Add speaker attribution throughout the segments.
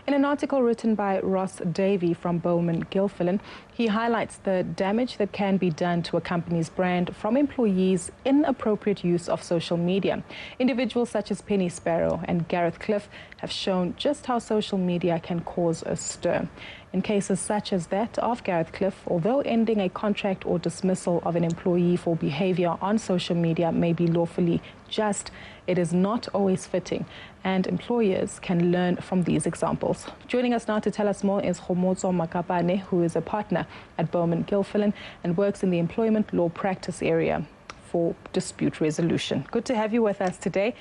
Speaker 1: In an article written by Ross Davey from Bowman Gilfillan, he highlights the damage that can be done to a company's brand from employees' inappropriate use of social media. Individuals such as Penny Sparrow and Gareth Cliff have shown just how social media can cause a stir. In cases such as that of Gareth Cliff, although ending a contract or dismissal of an employee for behavior on social media may be lawfully just, it is not always fitting, and employers can learn from these examples. Joining us now to tell us more is Khomotso Makapane, who is a partner at Bowman Gilfillan and works in the employment law practice area for dispute resolution. Good to have you with us today.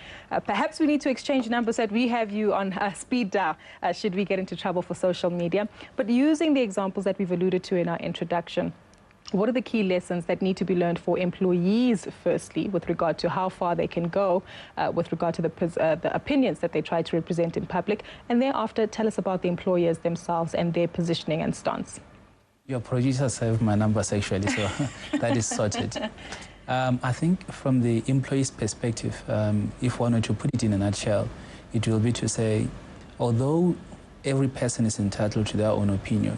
Speaker 1: Perhaps we need to exchange numbers so that we have you on speed dial should we get into trouble for social media. But using the examples that we've alluded to in our introduction, what are the key lessons that need to be learned for employees, firstly, with regard to how far they can go with regard to the opinions that they try to represent in public? And thereafter, tell us about the employers themselves and their positioning and stance.
Speaker 2: Your producer saved my numbers, actually, so that is sorted. I think from the employee's perspective, if one were to put it in a nutshell, it will be to say, although every person is entitled to their own opinion,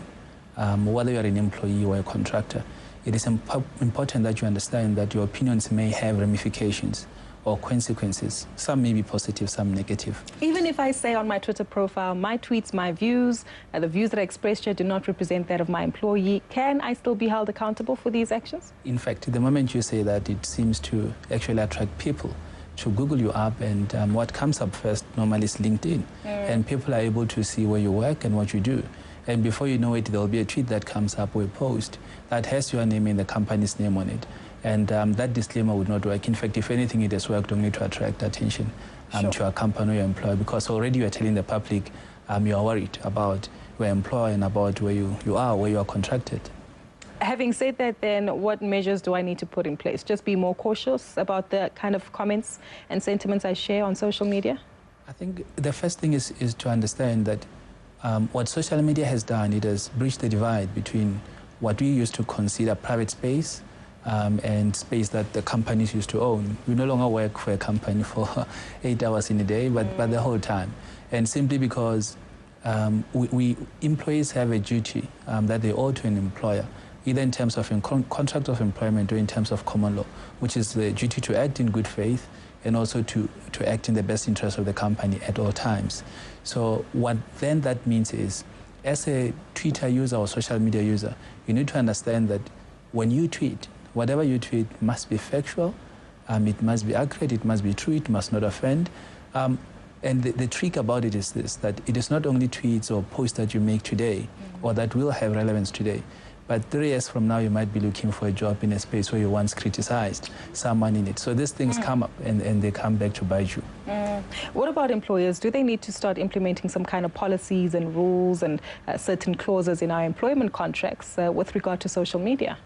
Speaker 2: whether you're an employee or a contractor, it is important that you understand that your opinions may have ramifications or consequences. Some may be positive, some negative. Even
Speaker 1: if I say on my Twitter profile, my tweets, my views, the views that I expressed here do not represent that of my employee, can I still be held accountable for these actions?
Speaker 2: In fact, the moment you say that, it seems to actually attract people to Google you up, and what comes up first normally is LinkedIn. And people are able to see where you work and what you do. And before you know it, there'll be a tweet that comes up or a post that has your name and the company's name on it. And that disclaimer would not work. In fact, if anything, it has worked only to attract attention to a company or your employer, because already you are telling the public you are worried about your employer and about where you are contracted.
Speaker 1: Having said that, then, what measures do I need to put in place? Just be more cautious about the kind of comments and sentiments I share on social media?
Speaker 2: I think the first thing is to understand that what social media has done, it has bridged the divide between what we used to consider private space and space that the companies used to own. We no longer work for a company for 8 hours in a day, but the whole time. And simply because employees have a duty that they owe to an employer, either in terms of contract of employment or in terms of common law, which is the duty to act in good faith and also to act in the best interest of the company at all times. So what then that means is, as a Twitter user or social media user, you need to understand that when you tweet, whatever you tweet must be factual, it must be accurate, it must be true, it must not offend. And the trick about it is this, that it is not only tweets or posts that you make today or that will have relevance today, but 3 years from now, you might be looking for a job in a space where you once criticized someone in it. So these things come up and they come back to bite you.
Speaker 1: What about employers? Do they need to start implementing some kind of policies and rules and certain clauses in our employment contracts with regard to social media?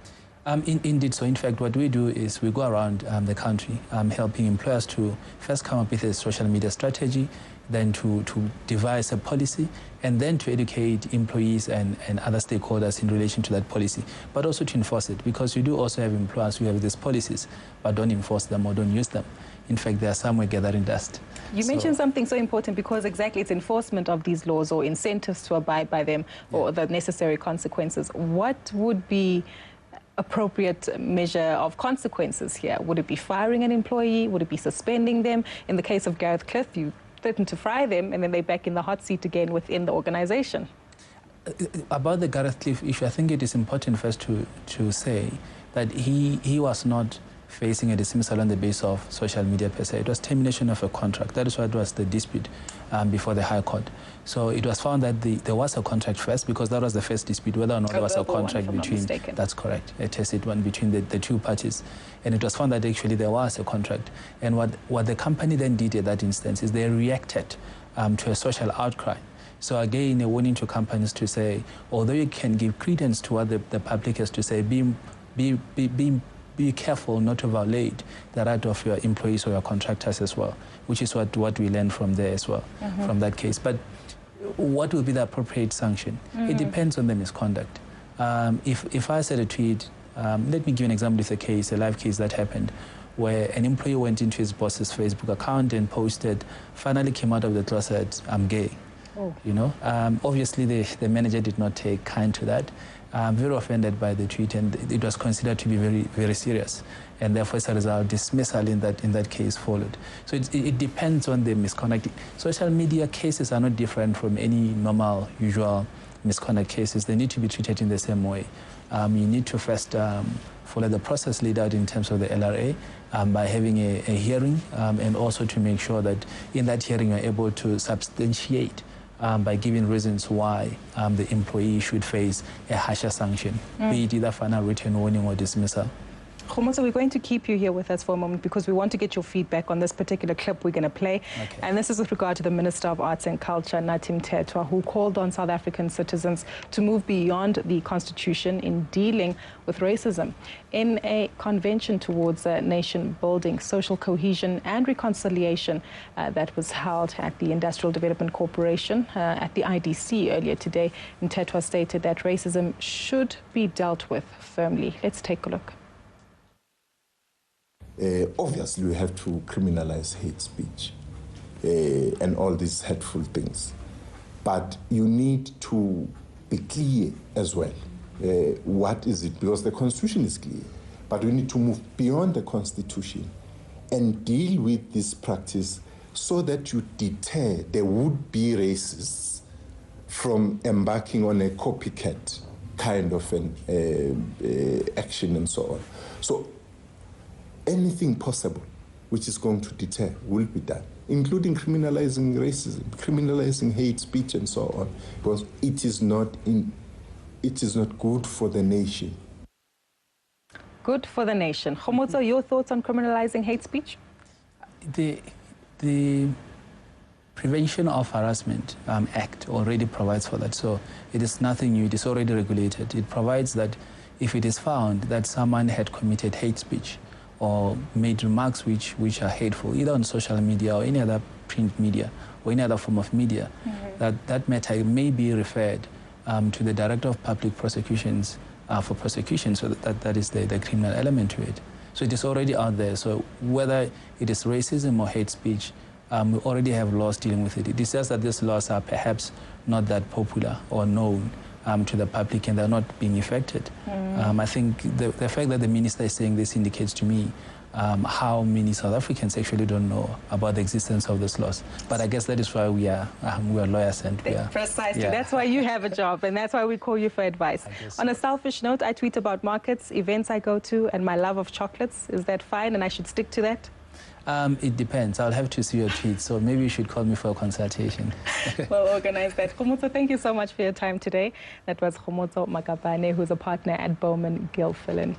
Speaker 2: Indeed. So in fact, what we do is we go around the country helping employers to first come up with a social media strategy, then to devise a policy, and then to educate employees and other stakeholders in relation to that policy, but also to enforce it, because we do also have employers who have these policies but don't enforce them or don't use them. In fact, there are some who are gathering dust.
Speaker 1: You mentioned something so important, because exactly it's enforcement of these laws or incentives to abide by them or the necessary consequences. What would be appropriate measure of consequences here? Would it be firing an employee? Would it be suspending them? In the case of Gareth Cliff, you threaten to fire them and then they're back in the hot seat again within the organization.
Speaker 2: About the Gareth Cliff issue, I think it is important first to say that he was not facing a dismissal on the basis of social media per se. It was termination of a contract. That is what was the dispute before the High Court. So it was found that there was a contract first, because that was the first dispute, whether or not there was a contract between, that's correct, a tacit one between the two parties. And it was found that actually there was a contract. And what the company then did at that instance is they reacted to a social outcry. So again, a warning to companies to say, although you can give credence to what the public has to say, be careful not to violate the right of your employees or your contractors as well, which is what we learned from there as well, from that case. But what will be the appropriate sanction? It depends on the misconduct. If I said a tweet, let me give you an example of a live case that happened, where an employee went into his boss's Facebook account and posted, finally came out of the closet, I'm gay.
Speaker 1: Oh.
Speaker 2: You know, obviously the manager did not take kind to that. Very offended by the tweet, and it was considered to be very, very serious. And therefore, as a result, dismissal in that case followed. So it depends on the misconduct. Social media cases are not different from any normal, usual misconduct cases. They need to be treated in the same way. You need to first follow the process laid out in terms of the LRA by having a hearing, and also to make sure that in that hearing you're able to substantiate by giving reasons why the employee should face a harsher sanction, be it either final written warning or dismissal.
Speaker 1: Khomotso, we're going to keep you here with us for a moment because we want to get your feedback on this particular clip we're going to play.
Speaker 2: Okay.
Speaker 1: And this is with regard to the Minister of Arts and Culture, Nathi Mthethwa, who called on South African citizens to move beyond the Constitution in dealing with racism. In a convention towards nation building, social cohesion and reconciliation that was held at the Industrial Development Corporation at the IDC earlier today, Mthethwa stated that racism should be dealt with firmly. Let's take a look.
Speaker 3: Obviously, we have to criminalize hate speech and all these hateful things. But you need to be clear as well. What is it? Because the Constitution is clear. But we need to move beyond the Constitution and deal with this practice so that you deter the would-be racists from embarking on a copycat kind of an action and so on. So anything possible which is going to deter will be done, including criminalizing racism, criminalizing hate speech and so on, because it is not good for the nation.
Speaker 1: Good for the nation. Khomotso, your thoughts on criminalizing hate speech?
Speaker 2: The Prevention of Harassment Act already provides for that, so it is nothing new. It is already regulated. It provides that if it is found that someone had committed hate speech or made remarks which are hateful, either on social media or any other print media or any other form of media, that matter may be referred to the Director of Public Prosecutions for prosecution, so that is the criminal element to it. So it is already out there. So whether it is racism or hate speech, we already have laws dealing with it. It is just that these laws are perhaps not that popular or known to the public, and they're not being effected. I think the fact that the minister is saying this indicates to me how many South Africans actually don't know about the existence of this laws. But I guess that is why we are lawyers and we are...
Speaker 1: Precisely. Yeah. That's why you have a job, and that's why we call you for advice. On a selfish note, I tweet about markets, events I go to, and my love of chocolates. Is that fine, and I should stick to that?
Speaker 2: It depends. I'll have to see your tweets, so maybe you should call me for a consultation.
Speaker 1: We'll organize that. Khomotso, thank you so much for your time today. That was Khomotso Makapane, who's a partner at Bowman Gilfillan.